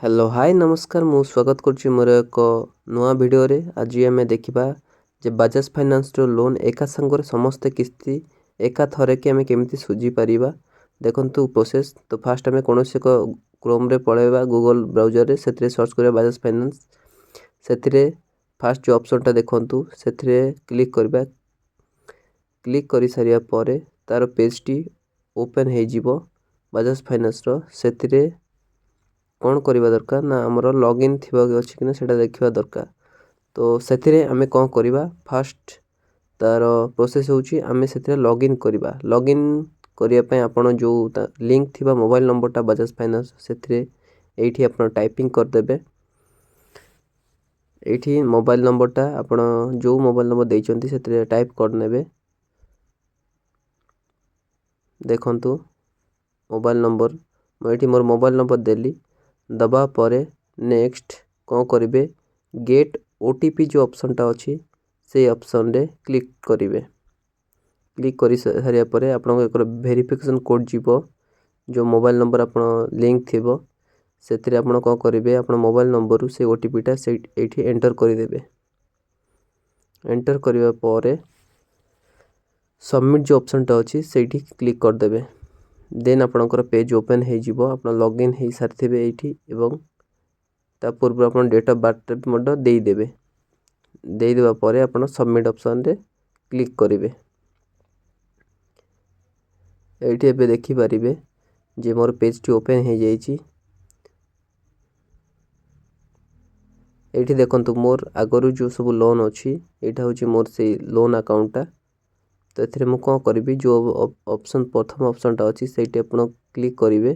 Hello hi नमस्कार मु स्वागत करुच्ची मोर एक नुआ वीडियो रे। आज आम देखा जे बजाज फाइनान्स लोन एका संगे समस्त किस्ती एका थरे कि आम केमी सुझी पार देखु प्रोसेस। तो फास्ट आम कौन एक क्रोम रे पलैबा गूगल ब्राउजर रे से सर्च करा बजाज फाइनान्स से फास्ट जो ऑप्शन देखु से क्लिक करबा। क्लिक कर सारिया पर तार पेज टी ओपन हो बजाज फाइनान्स से कौन करवा दरकार ना आमर लॉगिन थी अच्छी कि ना देखा दरकार। तो से आम कौन करवा फास्ट तार प्रोसेस होची आम से लॉगिन करवा। लॉगिन करने आपण जो लिंक थी मोबाइल नंबरटा बजाज फाइनान्स से आप टाइपिंग करदे। ये मोबाइल नंबरटा आप जो मोबाइल नंबर देते से टाइप करने। देखंतु मोबाइल नंबर मुझे मोर मोबाइल नंबर देली दबा परे नेक्स्ट कौन करेंगे गेट ओटीपी जो ऑप्शन टा अच्छी से ऑप्शन रे क्लिक करेंगे। क्लिक कर सारिया पर आपको एक वेरिफिकेशन कोड जीवो जो मोबाइल नंबर आप लिंक थी से आप कौन करेंगे आप मोबाइल नंबर से ओटीपी टा से एंटर करदे। एंटर करने पर सबमिट जो ऑप्शन टा अच्छी से क्लिक करदे। देन आपणकर पेज ओपन हो आप लॉगिन हो सारी ये पूर्व आप डेट ऑफ बर्थ देदेवे। देदेवा पर आप सबमिट ऑप्शन रे क्लिक करेंगे। ये देखिपारे जे मोर पेज टी ओपन हो जाइए। ये देखो मोर आगरू जो सब लोन अच्छी यहाँ हूँ मोर से लोन अकाउंटा। तो ये मुझे कौन करी जो ऑप्शन प्रथम ऑप्शन टा अच्छी से क्लिक करेंगे।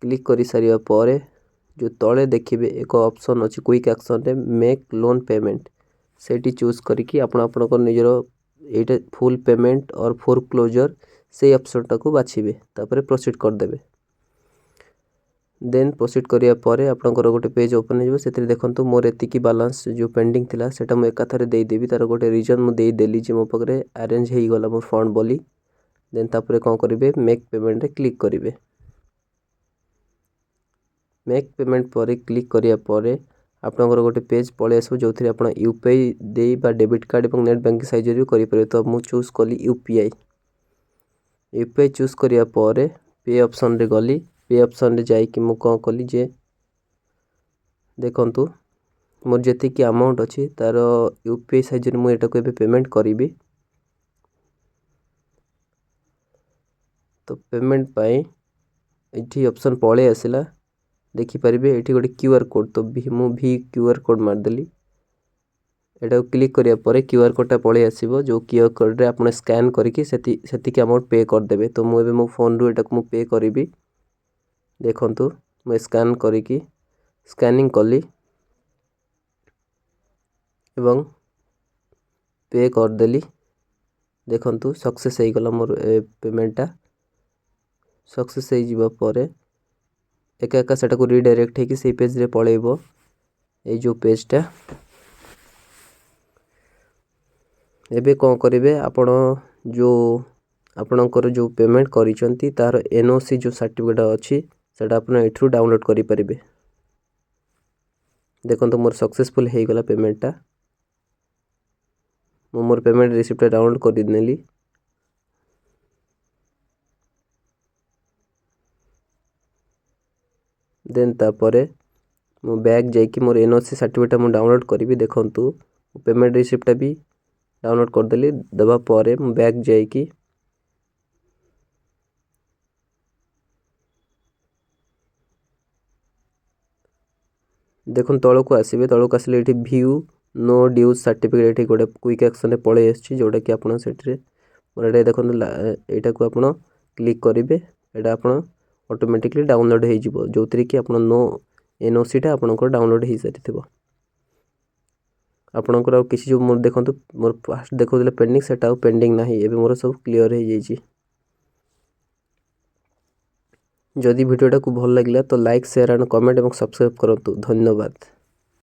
क्लिक कर सारिया पर जो तले देखिए एक ऑप्शन अच्छी क्विक एक्शन रे मेक लोन पेमेंट से चूज करके आपणकर निजर ये फुल पेमेंट और फोर क्लोजर से ऑप्शन टाको बाछिबे। तापर प्रोसीड करदे। देन प्रोसीड करिया पर आपणकर गोटे पेज ओपन हो से देखो मोर एतिकी बैलेंस जो पेंडिंग थिला सेटा मु एकाथरे देदेवी। तार गोटे रीजन मुझे देली जे मो पाखे अरेंज हो गला मोर फंड बोली। देन तापर कौन करेंगे मेक पेमेंट रे क्लिक करेंगे। मेक पेमेंट पर क्लिक करिया पर आपणकर गोटे पेज पलि आसो जो थी आप यूपीआई दे बा डेबिट कार्ड और नेट बैंकिंग साइज भी करेंगे। तो मुझे चूज कली यूपीआई। यूपीआई चूज करिया पर पे ऑप्शन रे गली। पे ऑप्शन रे जाइए मुझे कौन कली जे देखंतु मोर जी अमाउंट अच्छी तार यूपीआई साइज मुझे को पेमेंट करी। तो पेमेंट पाई ये ऑप्शन पलि आसला देखिपारे ये गोटे क्यूआर कोड। तो भी क्यूआर कोड मारदेली यहाँ क्लिक करिया पर क्यूआर कोडटा पलि आसो जो क्यूआर कोड रे आप स्कैन करके से अमाउंट पे करदे। तो मुझे मो फोन रू एटा पे करी। देखंतु मुझे स्कैन करी स्कैनिंग कली एवं पे करदेली। देखंतु सक्सेस हो गला मोर पेमेंटा। सक्सेस हो एक एका सेटा को रिडायरेक्ट होगी से पेज रे पलैबो। ये जो पेजटा एबे कौन करेंगे आपण जो आपणकर जो पेमेंट करिसेंती तार एनओसी जो सर्टिफिकेट अच्छी सेटा आप एठू डाउनलोड करि परिबे। देखो मोर सक्सेसफुल हो गला पेमेंटा। मोर पेमेंट रिसिप्ट डाउनलोड कर नेली। देन तापरे मो बैग जाइए मोर एनओसी सर्टिफिकेट मुझे डाउनलोड करी। देखंतु पेमेंट रिसिप्ट भी डाउनलोड करदेली। दबा पर मो बैग जाइए देखो तौक को आसवे। तौक आसिले ये भ्यू नो ड्यूज सर्टिफिकेट गोटे क्विक एक्शन पलि आसी जोटा कि आपड़ से देखो यहाँ को आप क्लिक करेंगे। यहाँ आप ऑटोमेटिकली डाउनलोड हो जो थी कि आप नो एनओसी टा आपंकर डाउनलोड हो सारी आपणकर किसी जो मोर देखो मोर फास्ट देखो पेंडिंग से पेंडिंग ना एवं मोर सब क्लीयर हो जाइए। जदि वीडियोटा को भल लगे तो लाइक शेयर एंड कमेंट और सब्सक्राइब करूँ। धन्यवाद।